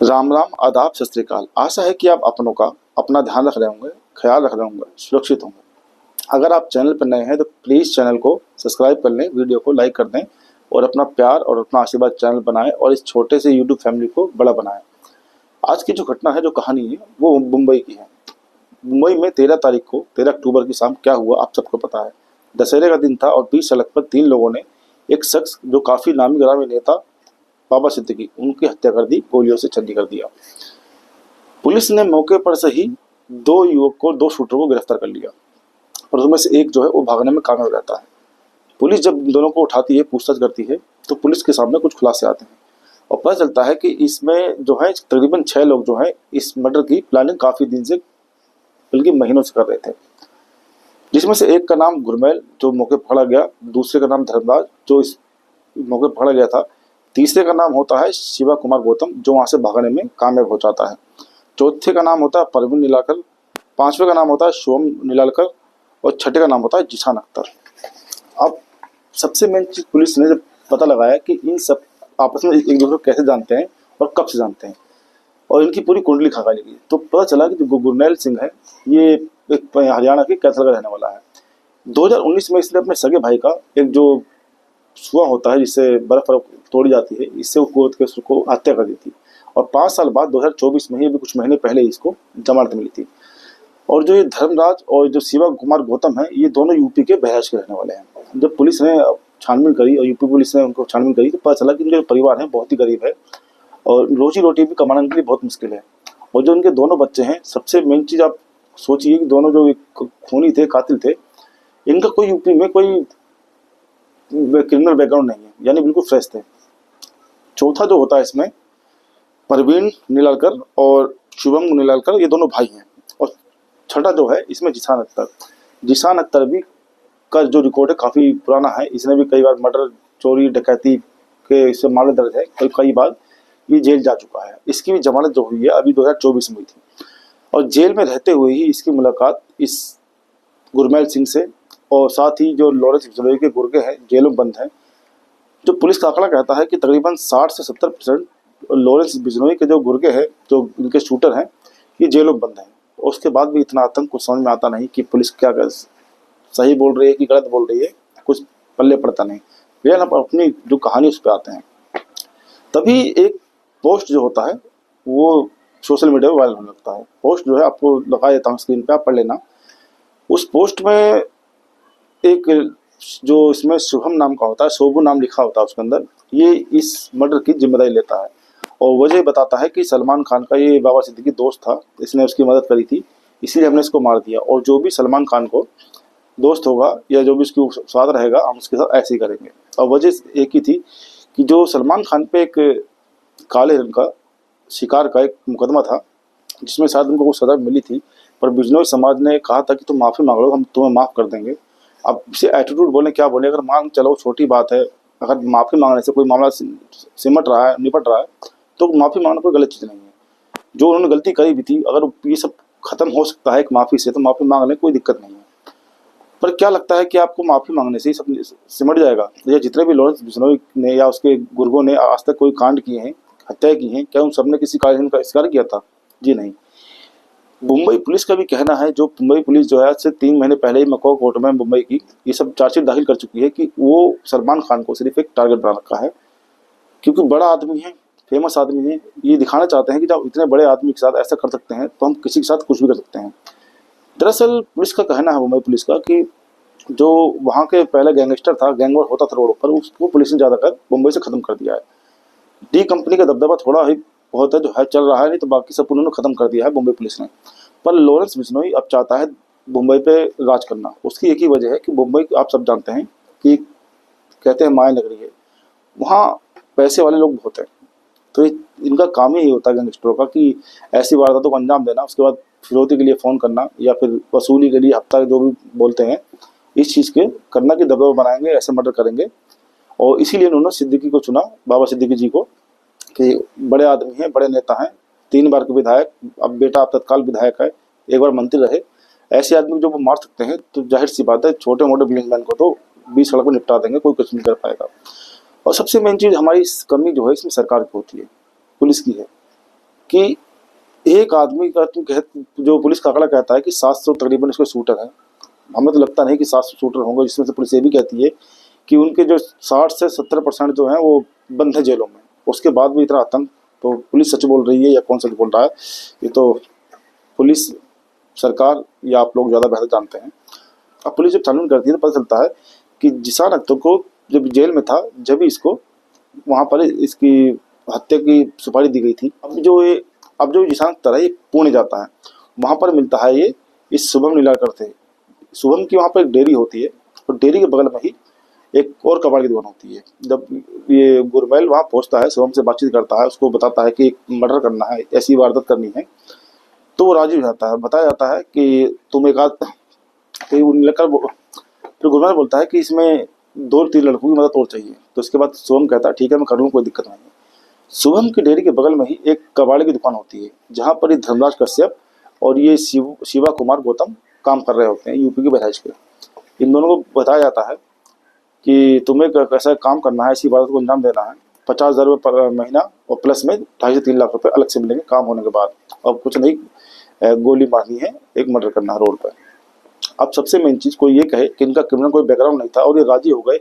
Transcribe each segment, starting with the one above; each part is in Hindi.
राम राम, आदाब, सत श्री अकाल। आशा है कि आप अपनों का अपना ध्यान रख रहे होंगे, ख्याल रख रहे होंगे, सुरक्षित होंगे। अगर आप चैनल पर नए हैं तो प्लीज़ चैनल को सब्सक्राइब कर लें, वीडियो को लाइक कर दें और अपना प्यार और अपना आशीर्वाद चैनल बनाएं और इस छोटे से यूट्यूब फैमिली को बड़ा बनाएं। आज की जो घटना है, जो कहानी है, वो मुंबई की है। मुंबई में 13 अक्टूबर की शाम क्या हुआ आप सबको पता है। दशहरे का दिन था और बीच सड़क पर 3 लोगों ने एक शख्स जो काफ़ी नामी गिरामी नेता बाबा सिद्दीकी, उनकी हत्या कर दी, गोलियों से छल्ली कर दिया। पुलिस ने मौके पर से ही 2 शूटर को गिरफ्तार कर लिया और उसमें से एक जो है वो भागने में कामयाब रहता है। पुलिस जब इन दोनों को उठाती है, पूछताछ करती है, तो पुलिस के सामने कुछ खुलासे आते हैं और पता चलता है कि इसमें जो है तकरीबन 6 लोग जो है इस मर्डर की प्लानिंग काफ़ी दिन से, बल्कि महीनों से कर रहे थे। जिसमें से एक का नाम गुरमैल, जो मौके पर पकड़ा गया, दूसरे का नाम धर्मराज, जो इस मौके पर पकड़ा गया था, तीसरे का नाम होता है शिवा कुमार गौतम, जो वहाँ से भागने में कामयाब हो जाता है, चौथे का नाम होता है परवीन नीलाकर, पांचवे का नाम होता है शुभम नीलालकर और छठे का नाम होता है जिशान अख्तर। अब सबसे मेन चीज पुलिस ने जब पता लगाया कि इन सब आपस में एक दूसरे को कैसे जानते हैं और कब से जानते हैं और इनकी पूरी कुंडली खंगाली गई, तो पता चला कि जो गुरनैल सिंह है, ये एक हरियाणा के कैथल का रहने वाला है। 2019 में इसने अपने सगे भाई का एक जो सुआ होता है जिससे बर्फ तोड़ी जाती है, इससे वो कूद के उसको हत्या कर दी थी और 5 साल बाद 2024 में ही, अभी कुछ महीने पहले ही इसको जमानत मिली थी। और जो ये धर्मराज और जो शिवा कुमार गौतम है, ये दोनों यूपी के बहराइच के रहने वाले हैं। जब पुलिस ने छानबीन करी और यूपी पुलिस ने उनको छानबीन करी, तो पता चला कि इनके परिवार है बहुत ही गरीब है और रोजी रोटी भी कमाने के लिए बहुत मुश्किल है। और जो उनके दोनों बच्चे हैं, सबसे मेन चीज़ आप सोचिए कि दोनों जो खूनी थे, कातिल थे, इनका कोई यूपी में कोई क्रिमिनल बैकग्राउंड नहीं है, यानी बिल्कुल फ्रेश थे। चौथा जो होता है इसमें परवीन नीलालकर और शुभम नीलालकर, ये दोनों भाई हैं। और छठा जो है इसमें जिशान अख्तर भी का जो रिकॉर्ड है काफ़ी पुराना है। इसने भी कई बार मर्डर, चोरी, डकैती के इससे मामले दर्ज है, कई बार ये जेल जा चुका है। इसकी भी जमानत जो हुई है अभी 2024 में हुई थी और जेल में रहते हुए ही इसकी मुलाकात इस गुरमैल सिंह से, और साथ ही जो लॉरेंस बिश्नोई के गुर्गे हैं जेलों में बंद हैं। जो पुलिस का आंकड़ा कहता है कि तकरीबन 60 से 70% लॉरेंस बिश्नोई के जो गुर्गे हैं, जो इनके शूटर हैं, ये जेलों में बंद हैं। और उसके बाद भी इतना आतंक कुछ समझ में आता नहीं कि पुलिस क्या सही बोल रही है कि गलत बोल रही है, कुछ पल्ले पड़ता नहीं। फिर हम अपनी जो कहानी उस पर आते हैं। तभी एक पोस्ट जो होता है वो सोशल मीडिया पर वायरल होने लगता है। पोस्ट जो है आपको लगा देता हूँ स्क्रीन पे, आप पढ़ लेना। उस पोस्ट में एक जो इसमें शुभम नाम का होता है, शोभू नाम लिखा होता है उसके अंदर, ये इस मर्डर की जिम्मेदारी लेता है और वजह बताता है कि सलमान खान का ये बाबा सिद्दीकी दोस्त था, इसने उसकी मदद करी थी, इसीलिए हमने इसको मार दिया और जो भी सलमान खान को दोस्त होगा या जो भी उसकी साथ रहेगा, हम उसके साथ ऐसे ही करेंगे। और वजह एक ही थी कि जो सलमान खान पे एक काले रंग का शिकार का एक मुकदमा था, जिसमें शायद उनको कुछ सजा मिली थी, पर बिजनौर समाज ने कहा था कि तुम माफ़ी मांग लो, हम तुम्हें माफ़ कर देंगे। अब इसे एटीट्यूड बोले क्या बोले, अगर मान चलो छोटी बात है, अगर माफ़ी मांगने से कोई मामला सिमट रहा है, निपट रहा है, तो माफ़ी मांगना कोई गलत चीज़ नहीं है। जो उन्होंने गलती करी भी थी, अगर ये सब खत्म हो सकता है एक माफ़ी से, तो माफ़ी मांगने कोई दिक्कत नहीं है। पर क्या लगता है कि आपको माफ़ी मांगने से ही सब सिमट जाएगा? या जितने भी लॉरेंस बिश्नोई ने या उसके गुर्गों ने आज तक कोई कांड किए हैं, हत्याएं की हैं, क्या उन सबने किसी कानून का इस्तेमाल किया था? जी नहीं। मुंबई पुलिस का भी कहना है, जो मुंबई पुलिस जो है आज से 3 महीने पहले ही मको कोर्ट में मुंबई की ये सब चार्जशीट दाखिल कर चुकी है कि वो सलमान खान को सिर्फ एक टारगेट बना रखा है, क्योंकि बड़ा आदमी है, फेमस आदमी है। ये दिखाना चाहते हैं कि जब इतने बड़े आदमी के साथ ऐसा कर सकते हैं, तो हम किसी के साथ कुछ भी कर सकते हैं। दरअसल पुलिस का कहना है, मुंबई पुलिस का, कि जो वहाँ के पहले गैंगस्टर था, गैंग वॉर होता था रोडों पर, उसको पुलिस ने ज़्यादातर मुंबई से ख़त्म कर दिया है। डी कंपनी का दबदबा थोड़ा ही बहुत है जो है चल रहा है, नहीं तो बाकी सब उन्होंने ख़त्म कर दिया है मुंबई पुलिस ने। पर लॉरेंस बिश्नोई अब चाहता है मुंबई पे राज करना। उसकी एक ही वजह है कि मुंबई आप सब जानते हैं कि कहते हैं माया नगरी है, वहाँ पैसे वाले लोग बहुत हैं। तो इनका काम ही होता है गैंगस्टरों का कि ऐसी वारदातों को अंजाम देना, उसके बाद फिरौती के लिए फ़ोन करना या फिर वसूली के लिए हफ्ता जो भी बोलते हैं, इस चीज़ के करना कि दबदबा बनाएंगे, ऐसे मर्डर करेंगे। और इसीलिए उन्होंने सिद्दीकी को चुना, बाबा सिद्दीकी जी को, कि बड़े आदमी हैं, बड़े नेता हैं, 3 बार के विधायक, अब बेटा अब तत्काल विधायक है, एक बार मंत्री रहे। ऐसे आदमी जो वो मार सकते हैं, तो जाहिर सी बात है छोटे मोटे बिजनेसमैन को तो 20 सड़क पर निपटा देंगे, कोई कुछ नहीं कर पाएगा। और सबसे मेन चीज़ हमारी कमी जो है इसमें सरकार की होती है, पुलिस की है। कि एक आदमी का जो पुलिस का आंकड़ा कहता है कि 700 तकरीबन इसके शूटर हैं। हमें तो लगता नहीं कि 700 शूटर होंगे, जिसमें से पुलिस ये भी कहती है कि उनके जो 60 से 70% जो हैं वो बंद है जेलों में। उसके बाद भी इतना आतंक, तो पुलिस सच बोल रही है या कौन सच बोल रहा है, ये तो पुलिस, सरकार या आप लोग ज़्यादा बेहतर जानते हैं। अब पुलिस जब छानबीन करती है तो पता चलता है कि जिसान अख्तर को जब जेल में था, जब इसको वहाँ पर इसकी हत्या की सुपारी दी गई थी। अब जो जिसान अख्तर है ये पुणे जाता है, वहाँ पर मिलता है ये इस शुभम नीलाकर से। शुभम की वहाँ पर एक डेयरी होती है और डेयरी के बगल में ही एक और कबाड़ की दुकान होती है। जब ये गुरमैल वहाँ पहुँचता है, शुभम से बातचीत करता है, उसको बताता है कि एक मर्डर करना है, ऐसी वारदात करनी है, तो वो राजी हो जाता है। बताया जाता है कि तुम एक आध फिर गुरमैल बोलता है कि इसमें 2-3 लड़कों की मदद और चाहिए। तो उसके बाद शुभम कहता है ठीक है मैं कर लूँ, कोई दिक्कत नहीं है। शुभम की डेयरी के बगल में ही एक कबाड़े की दुकान होती है, जहाँ पर ये धर्मराज कश्यप और ये शिवा कुमार गौतम काम कर रहे होते हैं, यूपी के बहराइच के। इन दोनों को बताया जाता है कि तुम्हें कैसा काम करना है, ऐसी बात को अंजाम देना है, 50,000 रुपये पर महीना और प्लस में 2.5 से 3 लाख रुपए अलग से मिलेंगे काम होने के बाद। अब कुछ नहीं, गोली मारनी है, एक मर्डर करना है रोड पर। अब सबसे मेन चीज़ कोई ये कहे कि इनका क्रिमिनल कोई बैकग्राउंड नहीं था और ये राजी हो गए,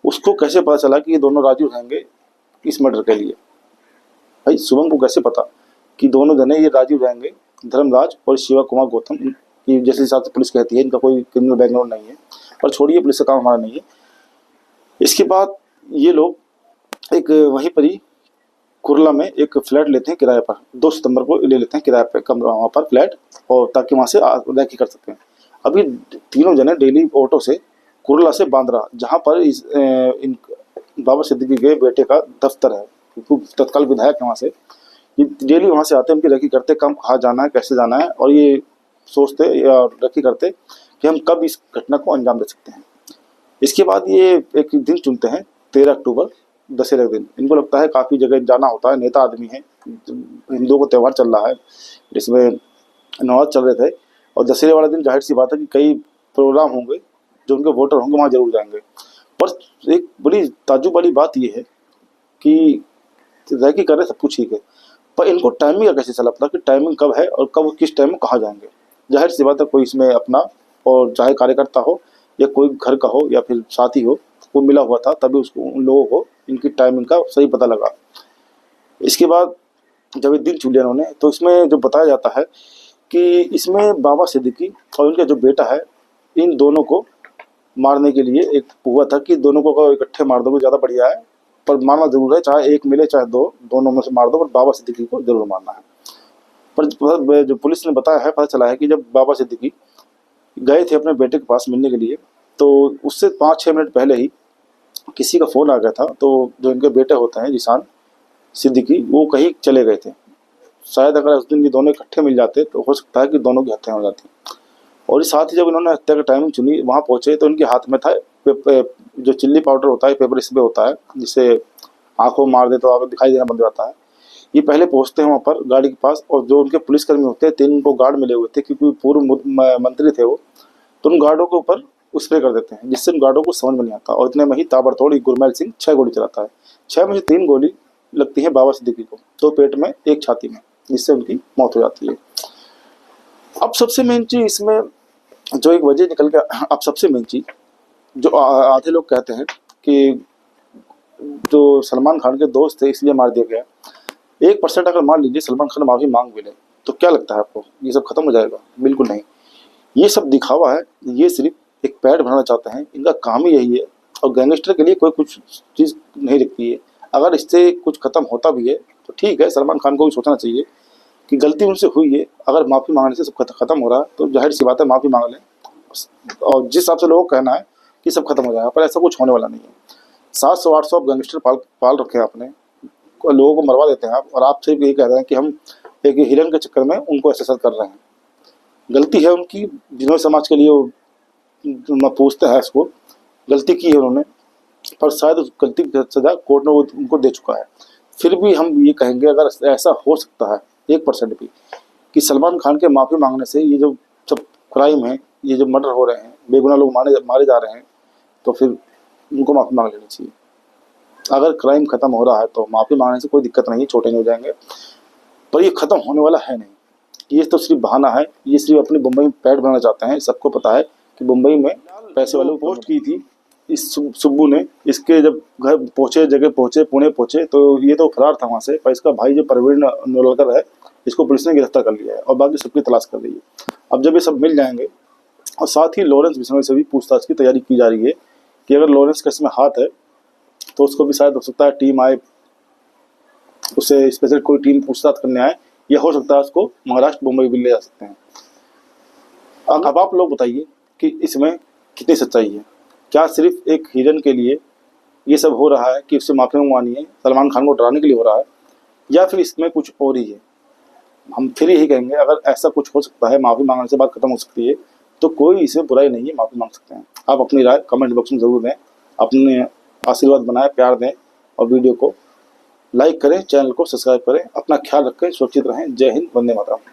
उसको कैसे पता चला कि ये दोनों राजी रहेंगे इस मर्डर के लिए? भाई शुभम को कैसे पता कि दोनों जने ये राजी रहेंगे, धर्मराज और शिवा कुमार गौतम की, जैसे हिसाब से पुलिस कहती है इनका कोई क्रिमिनल बैकग्राउंड नहीं है, पर छोड़िए पुलिस का काम हमारा नहीं है। इसके बाद ये लोग एक वहीं पर ही कुर्ला में एक फ्लैट लेते हैं किराए पर, 2 सितंबर को ले लेते हैं किराए पर कमरा वहाँ पर फ्लैट, और ताकि वहाँ से रैकी कर सकें। अभी तीनों जने डेली ऑटो से कुर्ला से बांद्रा, जहाँ पर इन बाबा सिद्दीकी के बेटे का दफ्तर है, तत्काल विधायक है वहाँ से, ये डेली वहाँ से आते हैं, उनकी रैकी करते, कम कहाँ जाना है, कैसे जाना है, और ये सोचते या रैकी करते कि हम कब इस घटना को अंजाम दे सकते हैं। इसके बाद ये एक दिन चुनते हैं 13 अक्टूबर, दशहरे के दिन। इनको लगता है काफ़ी जगह जाना होता है, नेता आदमी है, हिंदुओं को त्यौहार चल रहा है, जिसमें नमाज चल रहे थे, और दशहरे वाले दिन जाहिर सी बात है कि कई प्रोग्राम होंगे, जो उनके वोटर होंगे वहाँ जरूर जाएंगे। पर एक बड़ी ताज्जुब वाली बात ये है कि रैकी कर रहे सब कुछ ठीक है, पर इनको टाइमिंग का कैसे चला पता कि टाइमिंग कब है और कब किस टाइम में कहाँ जाएंगे? जाहिर सी बात है कोई इसमें अपना, और चाहे कार्यकर्ता हो या कोई घर का हो या फिर साथी हो, वो मिला हुआ था, तभी उसको उन लोगों को इनकी टाइमिंग का सही पता लगा। इसके बाद जब ये दिन चुन लिया उन्होंने, तो इसमें जो बताया जाता है कि इसमें बाबा सिद्दीकी और उनका जो बेटा है, इन दोनों को मारने के लिए एक हुआ था कि दोनों को इकट्ठे मार दो ज़्यादा बढ़िया है, पर मारना जरूर है, चाहे एक मिले चाहे दो, दोनों में से मार दो, पर बाबा सिद्दीकी को जरूर मारना है। पर जो पुलिस ने बताया है, पता चला है कि जब बाबा सिद्दीकी गए थे अपने बेटे के पास मिलने के लिए, तो उससे 5-6 मिनट पहले ही किसी का फ़ोन आ गया था। तो जो इनके बेटे होते हैं जिसान सिद्दीकी, वो कहीं चले गए थे। शायद अगर उस दिन ये दोनों इकट्ठे मिल जाते तो हो सकता है कि दोनों की हत्या हो जाती। और इस साथ ही जब इन्होंने हत्या का टाइमिंग चुनी, वहाँ पहुँचे तो इनके हाथ में था जो चिल्ली पाउडर होता है, पेपर स्प्रे होता है, जिससे आंखों मार दे तो आगे दिखाई देना बंद हो जाता है। ये पहले पहुँचते हैं वहाँ पर गाड़ी के पास, और जो उनके पुलिसकर्मी होते हैं 3 उनको गार्ड मिले हुए थे, क्योंकि पूर्व मंत्री थे वो, तो उन गार्डों के ऊपर स्प्रे कर देते हैं, जिससे उन गार्डों को समझ में नहीं आता। और इतने में ही ताबड़तोड़ गुरमैल सिंह 6 गोली चलाता है। 6 में से 3 गोली लगती है बाबा सिद्दीकी को, 2 पेट में 1 छाती में, जिससे उनकी मौत हो जाती है। अब सबसे मेन चीज इसमें जो एक वजह निकल गया, अब सबसे मेन चीज जो आधे लोग कहते हैं कि जो सलमान खान के दोस्त थे इसलिए मार दिया गया। 1% अगर मान लीजिए सलमान खान माफी मांग भी ले, तो क्या लगता है आपको ये सब खत्म हो जाएगा? बिल्कुल नहीं। ये सब दिखावा है, ये सिर्फ एक पैड बनाना चाहते हैं, इनका काम ही यही है। और गैंगस्टर के लिए कोई कुछ चीज़ नहीं दिखती है। अगर इससे कुछ खत्म होता भी है तो ठीक है, सलमान खान को भी सोचना चाहिए कि गलती उनसे हुई है। अगर माफ़ी मांगने से सब खत्म हो रहा है तो जाहिर सी बात है माफ़ी मांग लें, और जिस हिसाब से लोगों को कहना है कि सब खत्म हो जाएगा, पर ऐसा कुछ होने वाला नहीं है। 700-800 गैंगस्टर पाल रखे हैं आपने, लोगों को मरवा देते हैं आप, और आप सिर्फ यही कह रहे हैं कि हम एक हिरन के चक्कर में उनको ऐसा कर रहे हैं। गलती है उनकी, जिन्होंने समाज के लिए मैं पूछता है इसको, गलती की है उन्होंने, पर शायद उस गलती की सजा कोर्ट ने उनको दे चुका है। फिर भी हम ये कहेंगे अगर ऐसा हो सकता है 1% भी कि सलमान खान के माफ़ी मांगने से ये जो सब क्राइम है, ये जो मर्डर हो रहे हैं, बेगुनाह लोग मारे जा रहे हैं, तो फिर उनको माफ़ी मांग लेनी चाहिए। अगर क्राइम खत्म हो रहा है तो माफ़ी मांगने से कोई दिक्कत नहीं है, छोटे नहीं हो जाएंगे। पर ये ख़त्म होने वाला है नहीं। ये तो सिर्फ बहाना है, ये सिर्फ अपनी मुंबई में पैठ बनाना चाहते हैं। सबको पता है कि मुंबई में पैसे वालों को पोस्ट की थी इस सुब्बू ने, इसके जब घर पहुंचे, जगह पहुंचे, पुणे पहुंचे, तो ये तो फरार था वहाँ से, पर इसका भाई जो प्रवीण नोलकर है, इसको पुलिस ने गिरफ्तार कर लिया है और बाकी सबकी तलाश कर रही है। अब जब ये सब मिल जाएंगे, और साथ ही लॉरेंस बिश्नोई से भी पूछताछ की तैयारी की जा रही है कि अगर लॉरेंस का इसमें हाथ है तो उसको भी शायद हो सकता है टीम आए, उसे स्पेशल कोई टीम पूछताछ करने आए, या हो सकता है उसको महाराष्ट्र मुंबई भी ले जा सकते हैं। अब आप लोग बताइए कि इसमें कितनी सच्चाई है। क्या सिर्फ एक हीरोइन के लिए ये सब हो रहा है कि उससे माफी मंगवानी है, सलमान खान को डराने के लिए हो रहा है, या फिर इसमें कुछ और ही है? हम फिर यही कहेंगे, अगर ऐसा कुछ हो सकता है, माफी मांगने से बात खत्म हो सकती है, तो कोई इसमें बुराई नहीं है, माफी मांग सकते हैं। आप अपनी राय कमेंट बॉक्स में जरूर दें, अपने आशीर्वाद बनाएं, प्यार दें और वीडियो को लाइक करें, चैनल को सब्सक्राइब करें। अपना ख्याल रखें, सुरक्षित रहें। जय हिंद, वंदे मातरम।